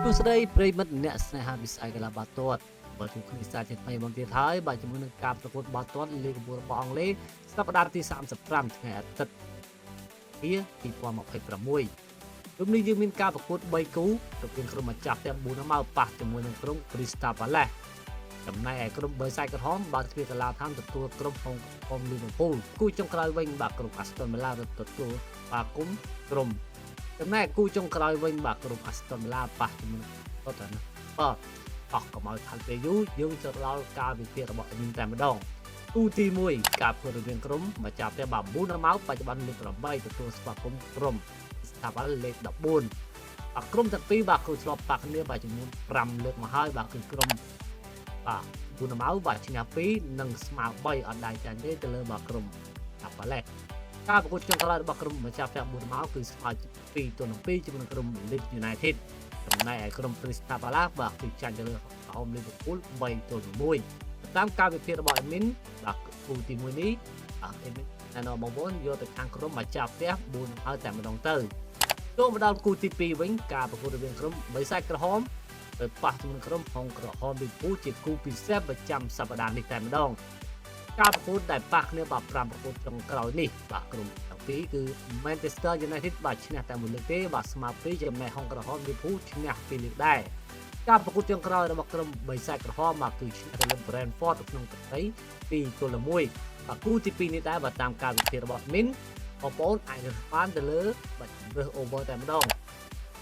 សួស្តីប្រិមិត្តអ្នកស្នេហាវិស័យកីឡាបាល់ទាត់បើជួបគ្នាសាជាថ្មីមកទៀតហើយបាទជាមួយនឹងការប្រកួតបាល់ទាត់លីកកម្ពុជារបស់អង់គ្លេសសប្តាហ៍ទី35ថ្ងៃអាទិត្យ2026រួមនេះយើងមានការប្រកួត3គូរវាងក្រុមម្ចាស់ផ្ទះ4ម៉ៅប៉ះជាមួយនឹងក្រុម Crystal Palace ចំណែកឯក្រុម Berside ក្រហមបានទ្វារកីឡាដ្ឋានទទួលក្រុមហុង Liverpool គូចុងក្រោយវិញបាទក្រុម Aston Villa ទទួលបាគុំក្រុមចំណែកគូចុងក្រោយវិញបាទក្រុម Aston Villa ប៉ះជាមួយតតណាបាទអស់កុំឲ្យខាត់ពេលយូរយើងចូលដល់ការវិភាគរបស់នេះតែម្ដងគូទី1ការធ្វើរវាងក្រុមម្ចាស់ផ្ទះបាប៊ូណាម៉ៅបច្ចុប្បន្នលេខ8ទទួលស្វាគមន៍ក្រុមស្ថាប័នលេខ14បាទក្រុមទាំងពីរបាទគឺឆ្លប់ប៉ះគ្នាបាទចំនួន5លើកមកហើយបាទគឺក្រុមបាទប៊ូណាម៉ៅបាទឈ្នះ2និងស្មើ3អត់ដាច់ចាញ់ទេទៅលើបាទក្រុមស្ថាប័នលេខការប្រកួតចុងក្រោយរបស់ក្រុមម្ចាស់ផ្ទះប៊ូណាម៉ៅគឺស្មើ2-2ជាមួយនឹងក្រុម Leeds United ចំណែកឯក្រុម Crystal Palace បាទគឺចាញ់ទៅលើក្រុម Liverpool 3-1តាមការវិភាគរបស់ admin បាទគូទី1នេះadmin ណែនាំបងប្អូនយកទៅខាងក្រុមម្ចាស់ផ្ទះ4ហើយតែម្ដងទៅចូលមកដល់គូទី2វិញការប្រកួតរវាងក្រុមបិសាចក្រហមទៅប៉ះជាមួយក្រុមហុងក្រហម Liverpool ជាគូពិសេសប្រចាំសប្តាហ៍នេះតែម្ដងការប្រកួតដែលប៉ះគ្នាបាទ5ប្រកួតចុងក្រោយនេះបាទក្រុមទាំងពីរគឺ Manchester United បាទឈ្នះតែមួយលើកទេបាទស្មើ2ចំណែកហុងក្រហម Liverpool ឈ្នះ2លើកដែរការប្រកួតចុងក្រោយរបស់ក្រុមបិសាចក្រហមបាទគឺឈ្នះទៅលើ Brentford ក្នុងទឹកដី2-1បាទគូទី2នេះដែរបាទតាមការវិភាគរបស់ admin បងប្អូនអាចរើសបានទៅលើបាទរើស over តែម្ដង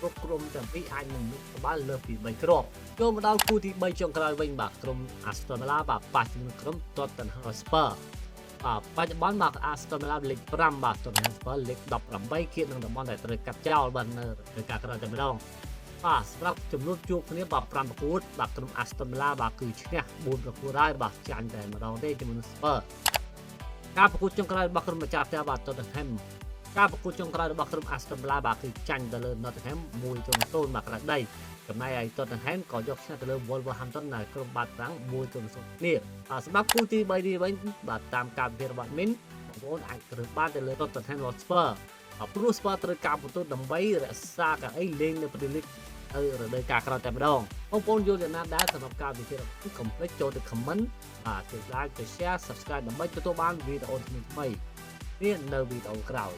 គ្រប់ក្រុមទាំងពីរអាចនឹងមុខក្បាលលើសពី3គ្រាប់ចូលមកដល់គូទី3ចុងក្រោយវិញបាទក្រុម Aston Villa បាទប៉ះជាមួយក្រុម Tottenham Hotspur បច្ចុប្បន្នបាទ Aston Villa លេខ5បាទ Tottenham Hotspur លេខ18គៀបនឹងតំបន់ដែលត្រូវកាត់ចោលបាទនៅការក្រោយតែម្ដងបាទសម្រាប់ចំនួនជួបគ្នាបាទ5ប្រកួតបាទក្រុម Aston Villa បាទគឺឈ្នះ4ប្រកួតហើយបាទចាញ់តែម្ដងទេជាមួយនឹង Spurs ការប្រកួតចុងក្រោយរបស់ក្រុមម្ចាស់ផ្ទះបាទ Tottenham ការប្រកួតចុងក្រោយរបស់ក្រុម Aston Villa បាទគឺចាញ់ទៅលើ Nottingham 1-0បាទក្រៅដីចំណែកឯ Tottenham ក៏យកឈ្នះទៅលើ Wolverhampton ដែលក្រុមបាល់ប្រាំង1-0គ្នាសម្រាប់គូទី3នេះវិញបាទតាមការវិភាគរបស់ admin បងប្អូនអាចរើសបានទៅលើ Tottenham Hotspur ព្រោះ Spurs ត្រូវការបន្ទូតដើម្បីរក្សាកៅអីលេងនៅ Premier League នៅរដូវកាលក្រោយតែម្ដងបងប្អូនយល់យ៉ាងណាដែរសម្រាប់ការវិភាគនេះកុំភ្លេចចូលទៅ comment បាទជួយ like ជួយ share subscribe ដើម្បីទទួលបានវីដេអូថ្មីៗនេះនៅវីដេអូក្រោយ